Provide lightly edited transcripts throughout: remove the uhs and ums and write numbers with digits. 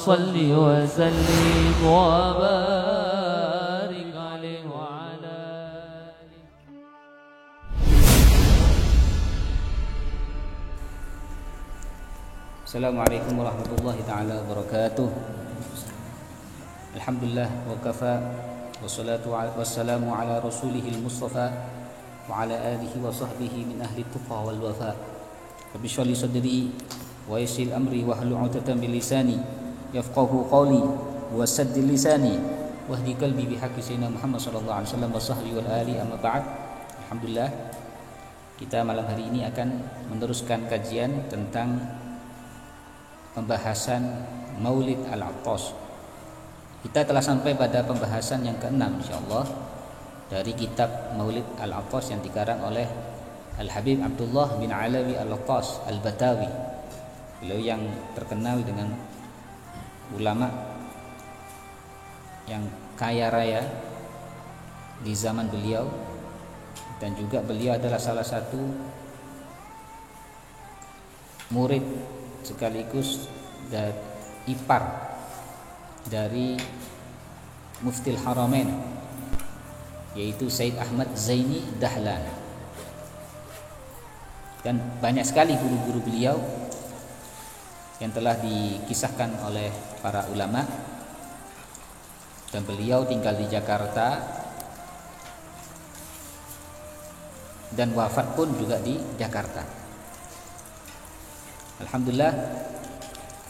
صل وسلم وبارك عليه وعلى آله. Assalamualaikum warahmatullahi taala wabarakatuh. Alhamdulillah wa kafa wassalatu wassalamu ala rasulihil mustafa wa ala alihi wa sahbihi min ahli tuqa wal wafa. Rabbi shrah li sadri wa yassir amri wahlul 'uqdatam min lisani yafqahu qawli wa saddid lisani wahdi qalbi bihaqqi sayyidina Muhammad sallallahu alaihi wasallam wa sahbihi wal ali amma ba'd. Alhamdulillah, kita malam hari ini akan meneruskan kajian tentang pembahasan Maulid Al-Attas. Kita telah sampai pada pembahasan yang ke-6 insyaallah dari kitab Maulid Al-Attas yang dikarang oleh Al-Habib Abdullah bin Alawi Al-Attas Al-Batawi. Beliau yang terkenal dengan ulama yang kaya raya di zaman beliau, dan juga beliau adalah salah satu murid sekaligus dan ipar dari Muftil Haramain, yaitu Said Ahmad Zaini Dahlan. Dan banyak sekali guru-guru beliau yang telah dikisahkan oleh para ulama, dan beliau tinggal di Jakarta dan wafat pun juga di Jakarta. Alhamdulillah,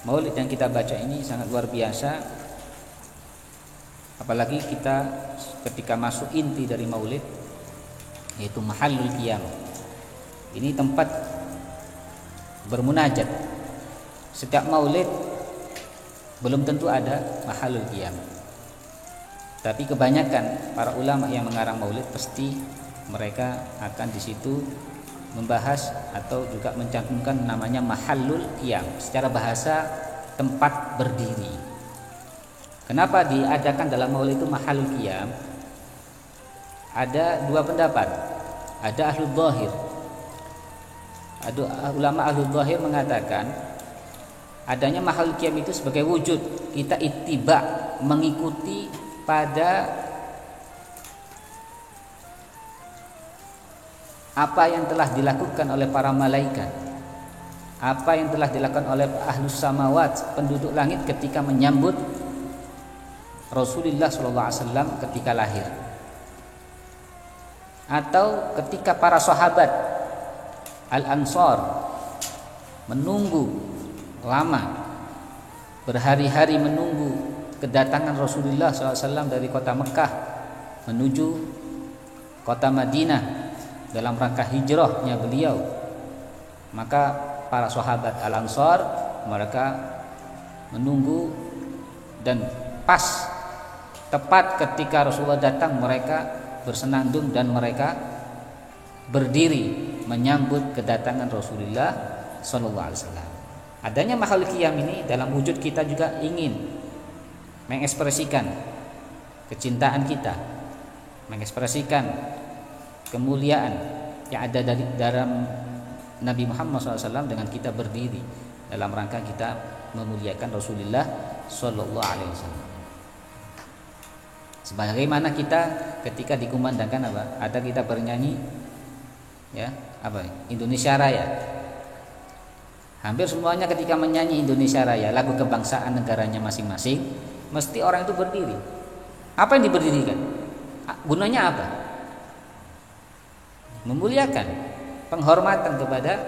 maulid yang kita baca ini sangat luar biasa. Apalagi kita ketika masuk inti dari maulid, yaitu mahallul qiyam. Ini tempat bermunajat. Setiap maulid belum tentu ada mahallul qiyam, tapi kebanyakan para ulama yang mengarang maulid pasti mereka akan di situ membahas atau juga mencantumkan namanya mahallul qiyam, secara bahasa tempat berdiri. Kenapa diadakan dalam maulid itu mahallul qiyam? Ada dua pendapat. Ada ahlul zahir. Ada ulama ahlul zahir mengatakan adanya mahallul qiyam itu sebagai wujud kita ittiba, mengikuti pada apa yang telah dilakukan oleh para malaikat, apa yang telah dilakukan oleh ahlus samawat, penduduk langit ketika menyambut Rasulullah SAW ketika lahir, atau ketika para sahabat Al-Ansar menunggu lama, berhari-hari menunggu kedatangan Rasulullah SAW dari kota Mekah menuju kota Madinah dalam rangka hijrahnya beliau. Maka para sahabat Al-Ansar mereka menunggu, dan pas tepat ketika Rasulullah datang mereka bersenandung dan mereka berdiri menyambut kedatangan Rasulullah SAW. Adanya mahallul qiyam ini dalam wujud kita juga ingin mengekspresikan kecintaan kita, mengekspresikan kemuliaan yang ada dari dalam Nabi Muhammad SAW dengan kita berdiri dalam rangka kita memuliakan Rasulullah SAW. Sebagaimana kita ketika dikumandangkan apa? Ada kita bernyanyi, ya apa? Indonesia Raya. Hampir semuanya ketika menyanyi Indonesia Raya, lagu kebangsaan negaranya masing-masing, mesti orang itu berdiri. Apa yang diberdirikan? Gunanya apa? Memuliakan, penghormatan kepada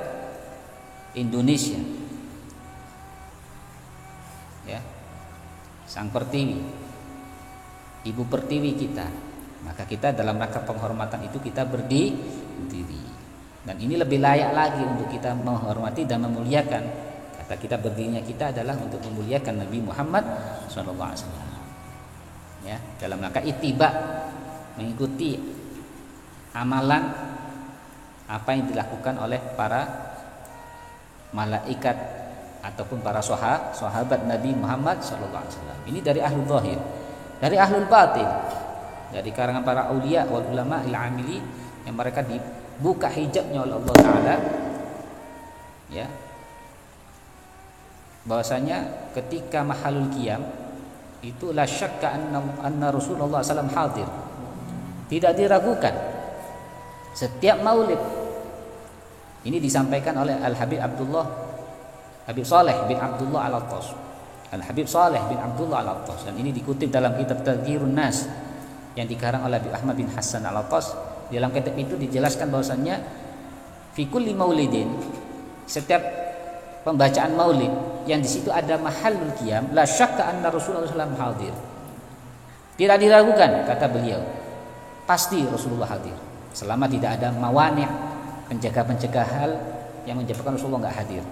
Indonesia, ya, sang pertiwi, ibu pertiwi kita. Maka kita dalam rangka penghormatan itu kita berdiri. Dan ini lebih layak lagi untuk kita menghormati dan memuliakan. Kata kita berdirinya kita adalah untuk memuliakan Nabi Muhammad SAW. Ya, dalam rangka ittiba, mengikuti amalan apa yang dilakukan oleh para malaikat ataupun para sahabat Nabi Muhammad SAW. Ini dari ahlul zahir. Dari ahlul batin, dari karangan para aulia wal ulama il-amili, yang mereka dibuka hijabnya oleh Allah Ta'ala, ya, bahwasanya ketika mahalul qiyam itu la syakka anna Rasulullah SAW hadir. Tidak diragukan setiap maulid. Ini disampaikan oleh Al-Habib Saleh bin Abdullah Al-Attas. Al-Habib Saleh bin Abdullah Al-Attas, dan ini dikutip dalam kitab Tadhkirun Nas yang dikarang oleh Habib Ahmad bin Hasan Al-Attas. Dalam kitab itu dijelaskan bahwasannya fi kulli maulidin, setiap pembacaan maulid yang di situ ada mahallul qiyam, la syakka anna Rasulullah SAW hadir. Tidak diragukan, kata beliau, pasti Rasulullah hadir. Selama tidak ada mawani', penjaga-penjaga hal yang menyebabkan Rasulullah enggak hadir.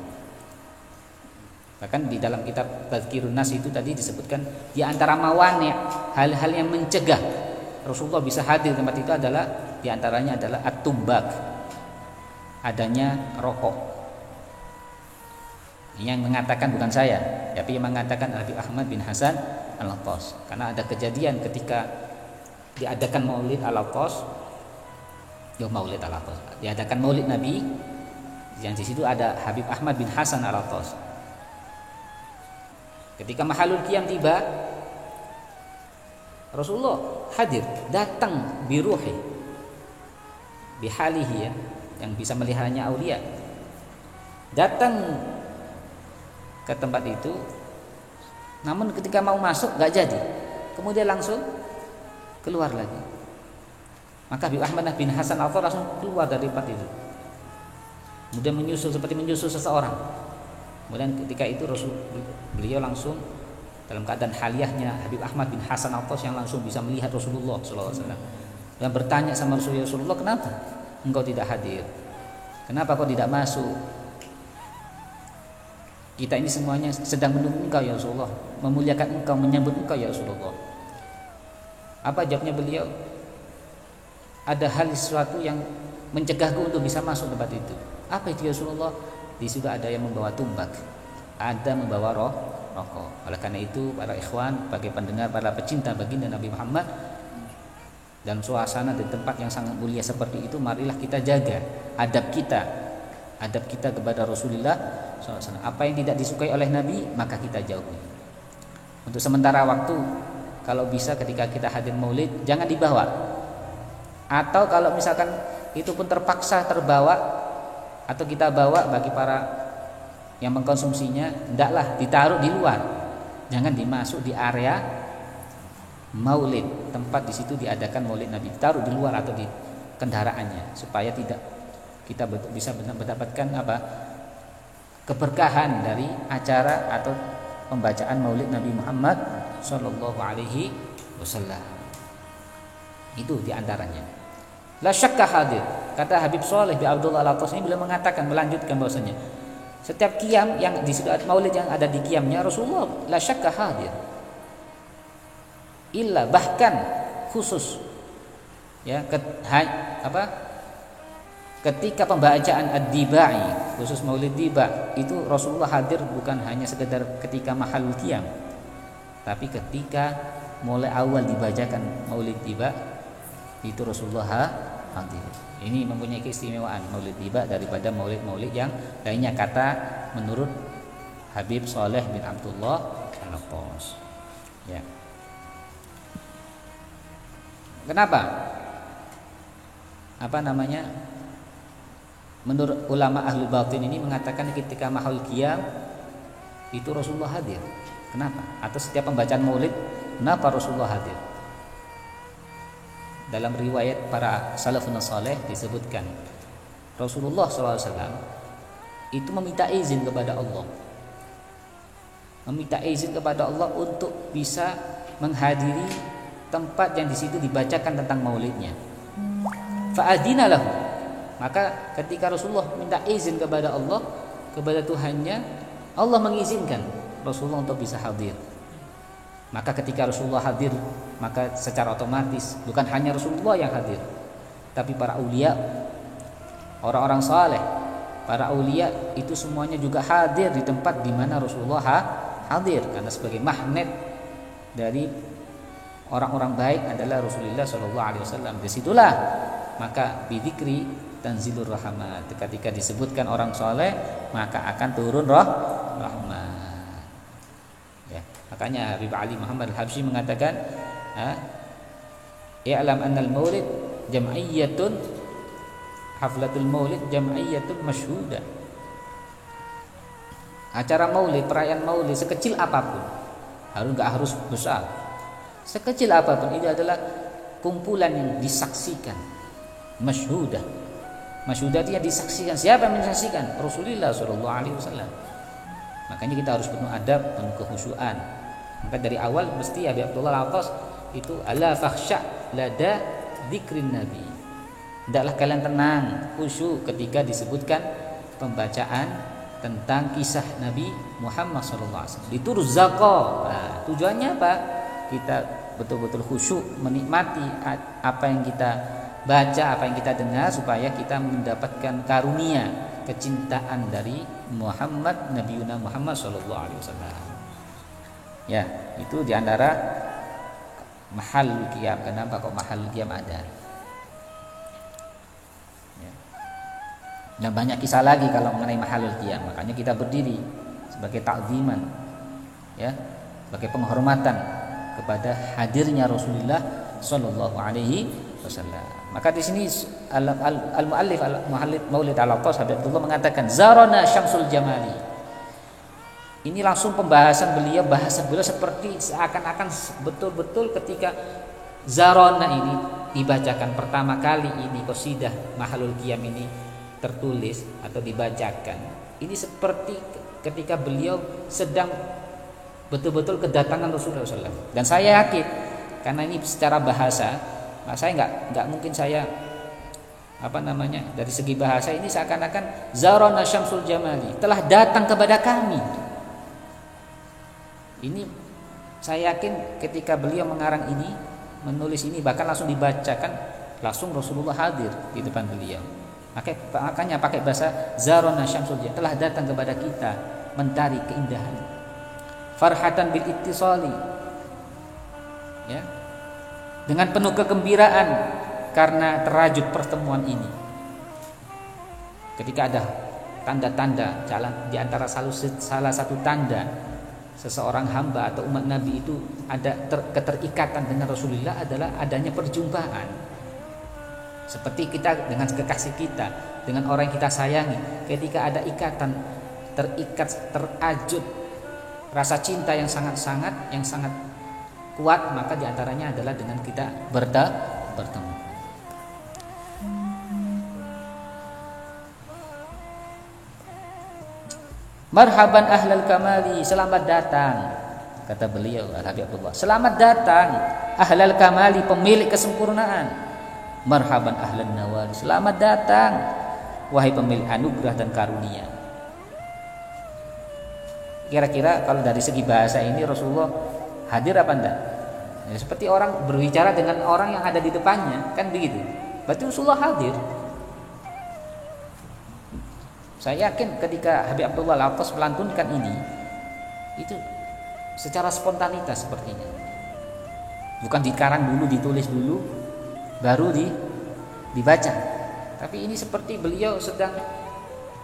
Bahkan di dalam kitab Tadhkirun Nas itu tadi disebutkan di antara mawani', hal-hal yang mencegah Rasulullah bisa hadir tempat itu adalah di antaranya adalah at-tumbak, adanya rokok. Ini yang mengatakan bukan saya, tapi yang mengatakan Habib Ahmad bin Hasan Al-Attas. Karena ada kejadian ketika diadakan Maulid Al-Attas, diadakan Maulid Nabi, yang di situ ada Habib Ahmad bin Hasan Al-Attas. Ketika mahalul qiyam tiba, Rasulullah hadir, datang biruhi, bihalihi, ya, yang bisa melihatnya aulia, datang ke tempat itu. Namun ketika mau masuk gak jadi, kemudian langsung keluar lagi. Maka Habib Ahmad bin Hasan Al-Attas langsung keluar dari tempat itu, kemudian menyusul seperti menyusul seseorang. Kemudian ketika itu beliau langsung dalam keadaan haliyahnya Habib Ahmad bin Hasan Al-Attas yang langsung bisa melihat Rasulullah SAW, dan bertanya sama Rasulullah, kenapa engkau tidak hadir? Kenapa kau tidak masuk? Kita ini semuanya sedang menunggu engkau ya Rasulullah, memuliakan engkau, menyambut engkau ya Rasulullah. Apa jawabnya beliau? Ada hal sesuatu yang mencegahku untuk bisa masuk tempat itu. Apa itu ya Rasulullah? Di situ ada yang membawa tumbak, ada membawa rokok. Oleh karena itu para ikhwan, bagi pendengar, para pecinta baginda Nabi Muhammad, dalam suasana di tempat yang sangat mulia seperti itu, marilah kita jaga adab kita kepada Rasulullah SAW. Apa yang tidak disukai oleh Nabi maka kita jauhi. Untuk sementara waktu, kalau bisa ketika kita hadir maulid jangan dibawa, atau kalau misalkan itu pun terpaksa terbawa atau kita bawa, bagi para yang mengkonsumsinya hendaklah ditaruh di luar, jangan dimasuk di area maulid, tempat di situ diadakan maulid Nabi, taruh di luar atau di kendaraannya, supaya tidak kita bisa mendapatkan keberkahan dari acara atau pembacaan maulid Nabi Muhammad Sallallahu Alaihi Wasallam. Itu diantaranya. La syakka hadir. Kata Habib Saleh bin Abdullah Al-Attas ini, beliau mengatakan, melanjutkan bahwasanya setiap qiyam yang di situ maulid yang ada di qiyamnya Rasulullah la syakka hadir. Illa, bahkan khusus ya ketika pembacaan ad-dibai, khusus maulid diba, itu Rasulullah hadir bukan hanya sekedar ketika mahalul qiyam, tapi ketika mulai awal dibacakan maulid diba itu Rasulullah hadir. Ini mempunyai keistimewaan maulid tiba daripada maulid-maulid yang lainnya, kata menurut Habib Saleh bin Abdullah Al-Attas. Ya. Kenapa? Menurut ulama ahlul batin ini mengatakan ketika mahal qiyam itu Rasulullah hadir. Kenapa? Atau setiap pembacaan maulid, kenapa Rasulullah hadir? Dalam riwayat para salafun saleh disebutkan Rasulullah SAW itu meminta izin kepada Allah, untuk bisa menghadiri tempat yang di situ dibacakan tentang maulidnya. Fa'adina lahu, maka ketika Rasulullah minta izin kepada Allah, kepada Tuhannya, Allah mengizinkan Rasulullah untuk bisa hadir. Maka ketika Rasulullah hadir, maka secara otomatis bukan hanya Rasulullah yang hadir, tapi para aulia, orang-orang saleh, para aulia itu semuanya juga hadir di tempat di mana Rasulullah hadir, karena sebagai magnet dari orang-orang baik adalah Rasulullah SAW. Disitulah maka bidzikri tanzilur rahmat, ketika disebutkan orang saleh maka akan turun rahmat. Makanya Habib Ali Muhammad Al-Habsyi mengatakan, i'lam annal maulid jam'iyyatun, haflatul maulid jam'iyyatun masyhudah. Acara maulid, perayaan maulid sekecil apapun, enggak harus besar, sekecil apapun, ini adalah kumpulan yang disaksikan. Masyhudah, masyhudah itu yang disaksikan. Siapa yang menyaksikan? Rasulullah SAW. Makanya kita harus penuh adab, penuh kekhusyuan. Maka dari awal mesti Habib Abdullah Al-Atas itu ala fakhsha lada dzikrin nabi. Hendaklah kalian tenang, khusyuk ketika disebutkan pembacaan tentang kisah Nabi Muhammad SAW. Diturzaqo. Nah, tujuannya apa? Kita betul-betul khusyuk menikmati apa yang kita baca, apa yang kita dengar, supaya kita mendapatkan karunia kecintaan dari Muhammad, Nabiuna Muhammad SAW. Ya, itu diantara mahal qiyam. Kenapa kok mahal qiyam ada? Ya. Dan banyak kisah lagi kalau mengenai mahalul qiyam. Makanya kita berdiri sebagai takziman, ya, sebagai penghormatan kepada hadirnya Rasulullah Sallallahu Alaihi Wasallam. Maka di sini al-muallif Maulid Al-Atas Habib Abdullah mengatakan zarana syamsul jamali. Ini langsung pembahasan beliau, bahasa beliau seperti seakan-akan betul-betul ketika zarona ini dibacakan pertama kali, ini qasidah Mahalul Qiyam ini tertulis atau dibacakan. Ini seperti ketika beliau sedang betul-betul kedatangan Rasulullah SAW. Dan saya yakin karena ini secara bahasa, saya nggak mungkin saya dari segi bahasa ini seakan-akan zarona syamsul jamali, telah datang kepada kami. Ini saya yakin ketika beliau mengarang ini, menulis ini, bahkan langsung dibacakan, langsung Rasulullah hadir di depan beliau. Makanya pakai bahasa zarona syamsul jamali, telah datang kepada kita mencari keindahan. Farhatan bil ittisali, ya, dengan penuh kegembiraan karena terajut pertemuan ini. Ketika ada tanda-tanda jalan, di antara salah satu tanda seseorang hamba atau umat Nabi itu ada keterikatan dengan Rasulullah adalah adanya perjumpaan. Seperti kita dengan kekasih kita, dengan orang yang kita sayangi, ketika ada ikatan, terikat, terajut rasa cinta yang sangat kuat, maka diantaranya adalah dengan kita bertemu. Marhaban ahlal kamali, selamat datang, kata beliau Habib Abdullah. Selamat datang ahlal kamali, pemilik kesempurnaan. Marhaban ahlan nawali, selamat datang wahai pemilik anugerah dan karunia. Kira-kira kalau dari segi bahasa ini Rasulullah hadir apa enggak? Ya, seperti orang berbicara dengan orang yang ada di depannya, kan begitu. Berarti Rasulullah hadir. Saya yakin ketika Habib Abdullah Al-Atas melantunkan ini, itu secara spontanitas sepertinya. Bukan dikarang dulu, ditulis dulu, baru dibaca. Tapi ini seperti beliau sedang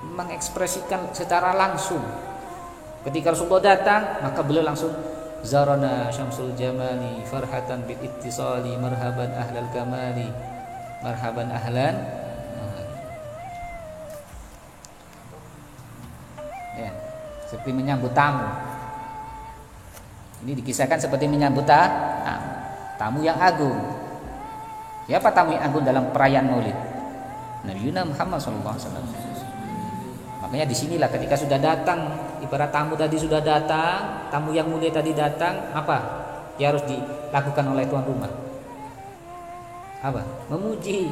mengekspresikan secara langsung. Ketika Rasulullah datang, maka beliau langsung zarana syamsul jamali farhatan bil ittisali marhaban ahlal kamali marhaban ahlan. Ya, seperti menyambut tamu. Ini dikisahkan seperti menyambut tamu yang agung. Siapa tamu yang agung dalam perayaan Maulid? Nabi Muhammad SAW. Makanya disinilah ketika sudah datang, ibarat tamu tadi sudah datang, tamu yang mulia tadi datang, apa yang harus dilakukan oleh tuan rumah? Apa? Memuji.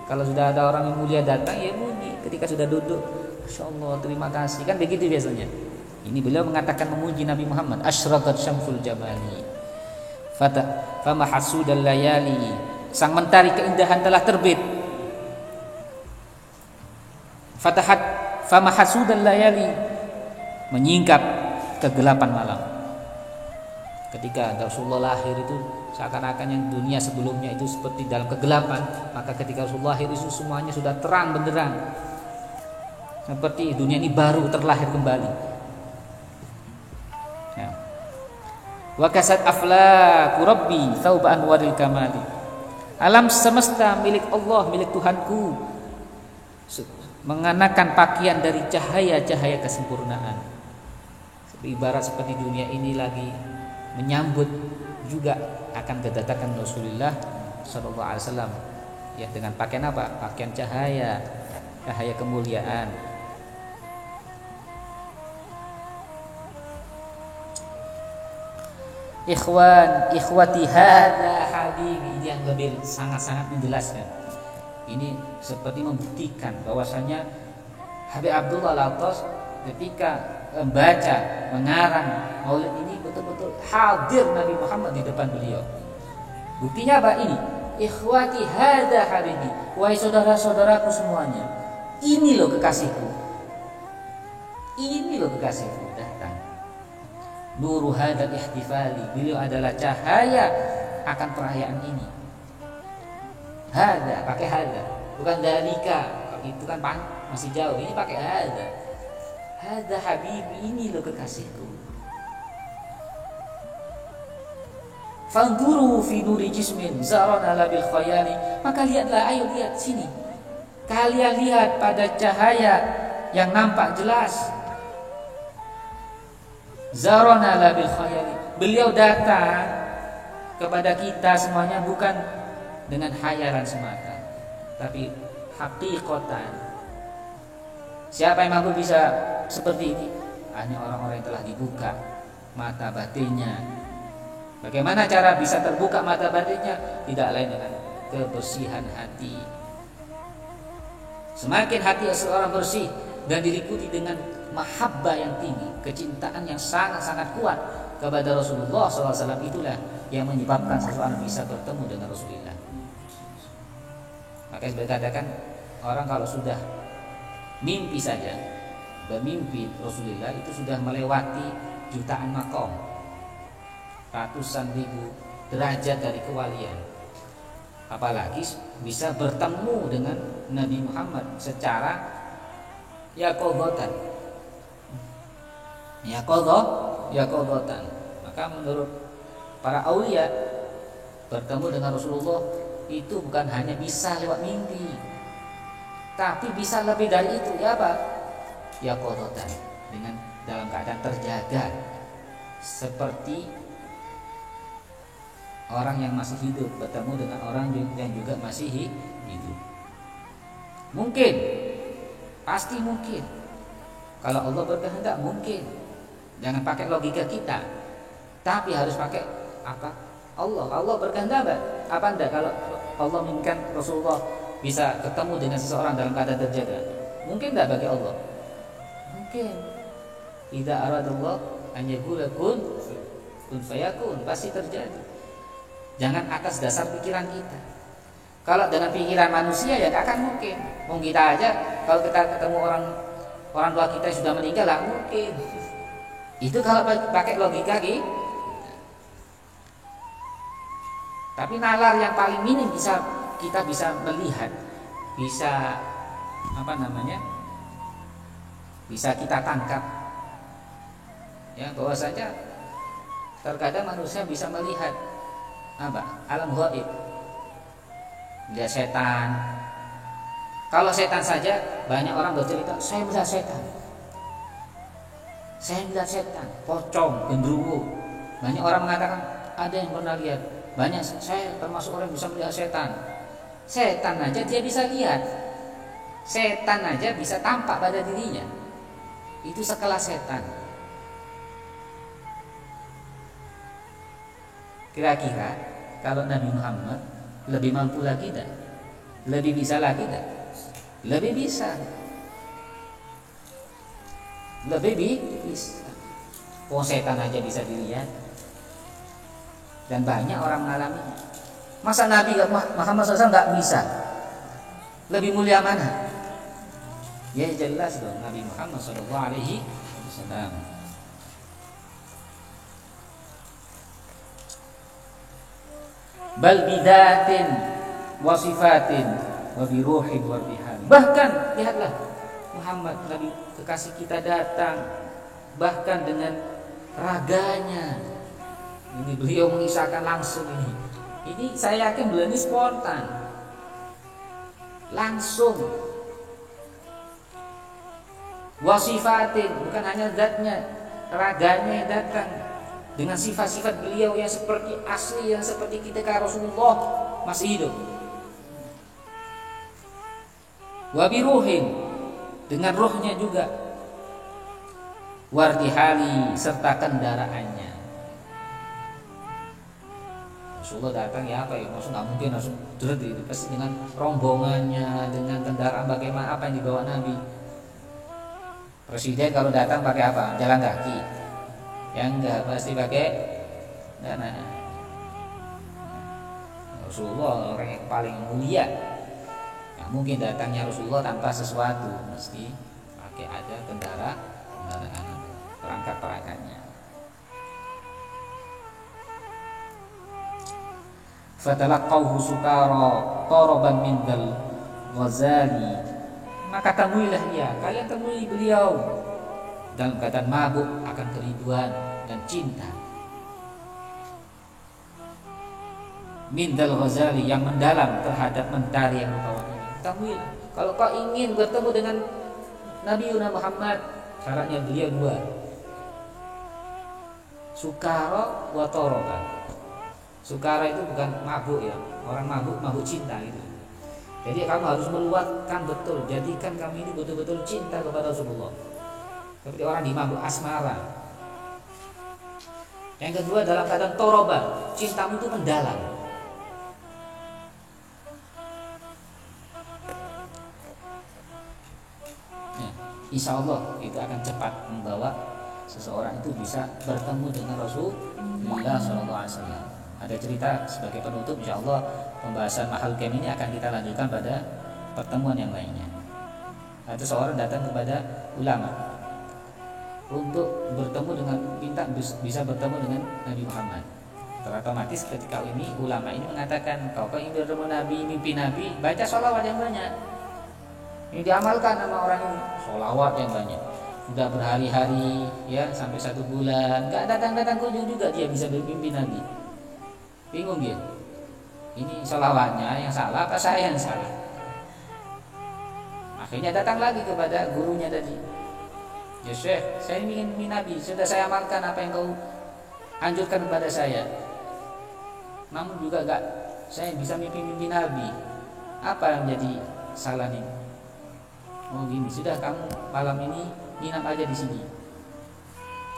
Kalau sudah ada orang yang mulia datang, ya muji. Ketika sudah duduk, Masya Allah, terima kasih. Kan begitu biasanya. Ini beliau mengatakan memuji Nabi Muhammad. Asyraqat syamsul jamali famahasudal layali. Sang mentari keindahan telah terbit. Fatahat famahasudal layali, menyingkap kegelapan malam. Ketika Rasulullah lahir itu seakan-akan yang dunia sebelumnya itu seperti dalam kegelapan, maka ketika Rasulullah lahir itu semuanya sudah terang benderang. Seperti dunia ini baru terlahir kembali. Ya. Wa kasat aflaku rabbi thauba anwaril kamali. Alam semesta milik Allah, milik Tuhanku, mengenakan pakaian dari cahaya-cahaya kesempurnaan. Ibarat seperti dunia ini lagi menyambut juga akan kedatangan Rasulullah sallallahu alaihi wasallam. Ya, dengan pakaian apa? Pakaian cahaya, cahaya kemuliaan. Ikhwan, ikhwati, hada habibi, yang lebih sangat-sangat menjelaskan. Ini seperti membuktikan bahwasanya Habib Abdullah Al-Attas ketika membaca, mengarang maulid ini betul-betul hadir Nabi Muhammad di depan beliau. Buktinya apa ini? Ikhwati hada habibi, wahai saudara-saudaraku semuanya, ini loh kekasihku. Ini loh kekasihku datang. Nuru hadal ihtifali, beliau adalah cahaya akan perayaan ini. Hada, pakai hada, bukan dalika, itu kan masih jauh. Ini pakai hada. Hada habibi, ini loh kekasihku. Fanduru fi nuri jismin zarana labil khayali, maka lihatlah, ayo lihat sini. Kalian lihat pada cahaya yang nampak jelas. Zarana labil khayali, beliau datang kepada kita semuanya bukan dengan khayalan semata, tapi hakikatan. Siapa yang mampu bisa seperti ini? Hanya orang-orang yang telah dibuka mata batinnya. Bagaimana cara bisa terbuka mata batinnya? Tidak lain dengan kebersihan hati. Semakin hati seseorang bersih dan diliputi dengan mahabbah yang tinggi, kecintaan yang sangat-sangat kuat kepada Rasulullah SAW, itulah yang menyebabkan seseorang bisa bertemu dengan Rasulullah. Maka dikatakan orang kalau sudah mimpi saja, bermimpi Rasulullah itu sudah melewati jutaan maqam, ratusan ribu derajat dari kewalian. Apalagi bisa bertemu dengan Nabi Muhammad secara yaqodotan. Yaqodotan. Maka menurut para aulia, bertemu dengan Rasulullah itu bukan hanya bisa lewat mimpi, tapi bisa lebih dari itu. Ya apa? Yaqodotan, dengan dalam keadaan terjaga, seperti orang yang masih hidup bertemu dengan orang yang juga masih hidup. Mungkin, pasti mungkin. Kalau Allah berkehendak mungkin. Jangan pakai logika kita, tapi harus pakai apa? Allah berkehendak apa enggak? Kalau Allah menginginkan Rasulullah bisa ketemu dengan seseorang dalam keadaan terjaga, mungkin enggak bagi Allah? Mungkin. Idza aradallah an yaqula kun fayakun, pasti terjadi. Jangan atas dasar pikiran kita. Kalau dengan pikiran manusia ya gak akan mungkin. Mungkin kita aja kalau kita ketemu orang tua kita sudah meninggal, lah mungkin. Itu kalau pakai logika gitu. Tapi nalar yang paling minim kita bisa melihat, bisa bisa kita tangkap. Ya, bahwasanya terkadang manusia bisa melihat alam gaib, lihat setan. Kalau setan saja banyak orang bercerita, saya melihat setan, pocong, genderuwo. Banyak orang mengatakan ada yang pernah lihat. Banyak, saya termasuk orang yang bisa melihat setan. Setan aja dia bisa lihat, setan aja bisa tampak pada dirinya. Itu sekelas setan. Kira-kira kalau Nabi Muhammad lebih mampu lagi tak? Lebih bisa lagi tak? Lebih bisa. Lebih bisa. Oh, setan aja bisa dilihat. Dan banyak orang mengalaminya. Masa Nabi Muhammad SAW nggak bisa? Lebih mulia mana? Ya jelas dong, Nabi Muhammad SAW. Bal bidatin wasifatin wa biruhin wa bihan. Bahkan lihatlah Muhammad Nabi kekasih kita datang bahkan dengan raganya, Ini beliau mengisahkan langsung ini. Ini saya yakin beliau ini spontan. Langsung. Wasifatin, bukan hanya zatnya, raganya yang datang dengan sifat-sifat beliau yang seperti asli, yang seperti ketika Rasulullah masih hidup. Wabiruhin, dengan rohnya juga. Wartihali, serta kendaraannya. Rasulullah datang ya apa ya, maksud nggak mungkin langsung deret itu, pasti dengan rombongannya, dengan kendaraan bagaimana apa yang dibawa Nabi. Presiden kalau datang pakai apa? Jalan kaki. Yang enggak pasti pakai dana. Rasulullah orang yang paling mulia. Nggak mungkin datangnya Rasulullah tanpa sesuatu, mesti pakai ada kendaraan perangkat-perangkatnya. Fatalaqahu sukara taraban min dal Ghazali, maka temuilah dia, kalian temui beliau dalam keadaan mabuk akan kerinduan dan cinta. Min dal Ghazali, yang mendalam terhadap mentari yang rupawan ini. Temuilah. Kalau kau ingin bertemu dengan Nabi Muhammad, syaratnya beliau dua. Sukara wa taraban. Sukara itu bukan mabuk ya, orang mabuk cinta gitu. Jadi kamu harus meluapkan betul, jadikan kamu ini betul-betul cinta kepada Rasulullah. Seperti orang di mabuk asmara. Yang kedua dalam keadaan toroba, cintamu itu mendalam. Ya, insya Allah itu akan cepat membawa seseorang itu bisa bertemu dengan Rasulullah SAW. Ada cerita sebagai penutup, insya Allah pembahasan mahal kem ini akan kita lanjutkan pada pertemuan yang lainnya. Ada seorang datang kepada ulama untuk bertemu dengan, minta bisa bertemu dengan Nabi Muhammad. Otomatis ketika ini ulama ini mengatakan, kalau ingin bertemu Nabi, mimpi Nabi, baca sholawat yang banyak. Ini diamalkan sama orang ini, sholawat yang banyak. Sudah berhari-hari ya, sampai 1 bulan, nggak datang-datang kunjung juga dia bisa bermimpi Nabi. Bingung dia, ini sholawatnya yang salah apa saya yang salah? Akhirnya datang lagi kepada gurunya tadi. Ya Syekh, saya ingin mimpi Nabi, sudah saya amalkan apa yang kau anjurkan kepada saya, namun juga gak, saya bisa mimpi Nabi. Apa yang jadi salah nih? Oh gini, sudah kamu malam ini nginap aja di sini.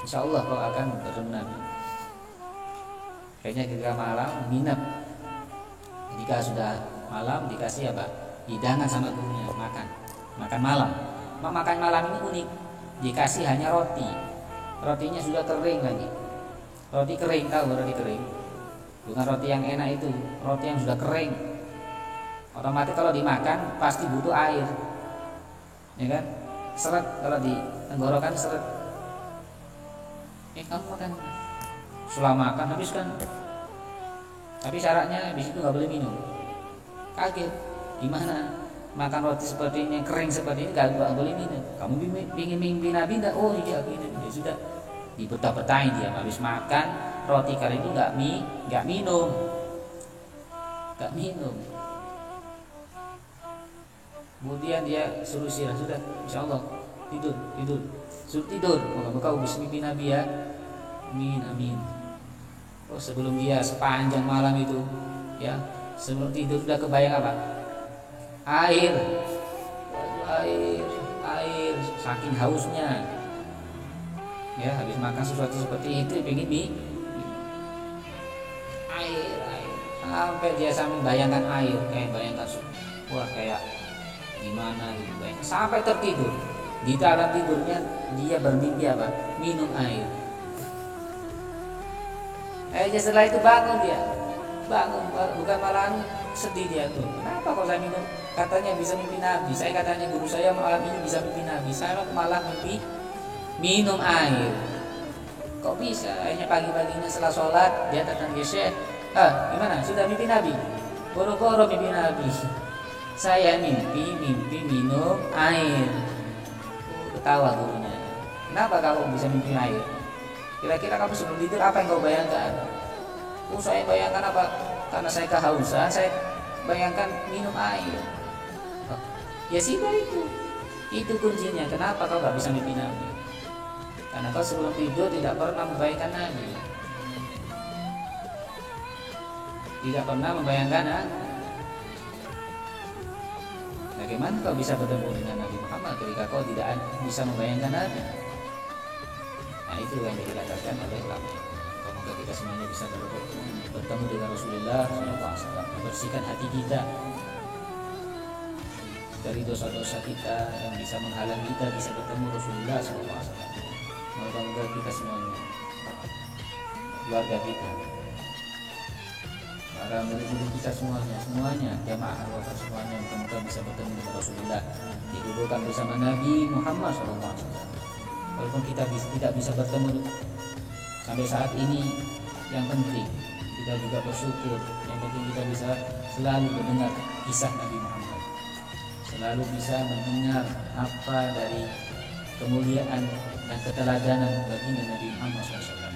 Insya Allah kau akan bertemu Nabi. Kayaknya ketika malam nginap. Jika sudah malam dikasih apa? Hidangan sama gurunya, makan malam. Makan malam ini unik. Dikasih hanya roti. Rotinya sudah kering lagi. Roti kering, tahu roti kering? Bukan roti yang enak itu, roti yang sudah kering. Otomatis kalau dimakan pasti butuh air. Ya kan? Seret, kalau di tenggorokan seret. Kamu makan. Setelah makan habiskan. Tapi syaratnya di situ nggak boleh minum. Kaget, gimana? Makan roti seperti ini, kering seperti ini nggak boleh minum. Kamu ingin mimpi Nabi nggak? Oh iya, ini ya sudah. Dibetah-betahin dia, habis makan roti kering itu nggak minum. Kemudian dia suruh istirahat, sudah, insya Allah tidur, suruh tidur. Moga-moga kau bisa mimpi Nabi ya. Amin. Oh, sebelum dia sepanjang malam itu ya, sebelum tidur sudah kebayang apa? Air, saking hausnya ya, habis makan sesuatu seperti itu pengen air, sampai dia bayangkan air, bayangkan wah kayak gimana gitu, sampai tertidur. Di dalam tidurnya dia bermimpi apa? Minum air. Setelah itu bangun, bukan malah sedih dia tuh. Kenapa kok saya minum? Katanya bisa mimpi Nabi. Saya katanya guru saya malam ini bisa mimpi Nabi. Saya malah mimpi minum air. Kok bisa? Akhirnya pagi-paginya setelah sholat dia datang ke Syekh. Gimana? Sudah mimpi Nabi? Boro-boro mimpi Nabi. Saya mimpi minum air. Ketawa gurunya. Kenapa kalau bisa mimpi air? Kira-kira kamu sebelum tidur apa yang kau bayangkan? Saya bayangkan apa? Karena saya kehausan, saya bayangkan minum air. Ya sudah itu kuncinya. Kenapa kau gak bisa mimpi Nabi? Karena kau sebelum tidur tidak pernah membayangkan Nabi, tidak pernah membayangkan Nabi. Bagaimana kau bisa bertemu dengan Nabi Muhammad ketika kau tidak bisa membayangkan Nabi? Nah, itu yang dikatakan oleh ulama. Semoga kita semuanya bisa bertemu dengan Rasulullah SAW, membersihkan hati kita dari dosa-dosa kita yang bisa menghalang kita bisa bertemu Rasulullah SAW. Moga-moga kita semuanya, keluarga kita, para murid-murid kita semuanya jamaah anggota semuanya, moga-moga bisa bertemu dengan Rasulullah, dikuburkan bersama Nabi Muhammad SAW. Walaupun kita tidak bisa bertemu sampai saat ini, yang penting kita juga bersyukur. Yang penting kita bisa selalu mendengar kisah Nabi Muhammad, selalu bisa mendengar apa dari kemuliaan dan keteladanan baginda Nabi Muhammad SAW.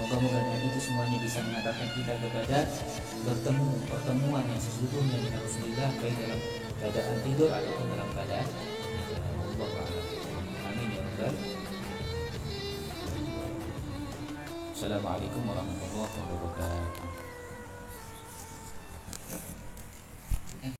Moga-moga itu semuanya bisa mengantarkan kita kepada pertemuan yang sesungguhnya dengan Rasulullah, baik dalam keadaan tidur ataupun dalam keadaan Allah. Amin ya rabbal. Assalamualaikum warahmatullahi wabarakatuh.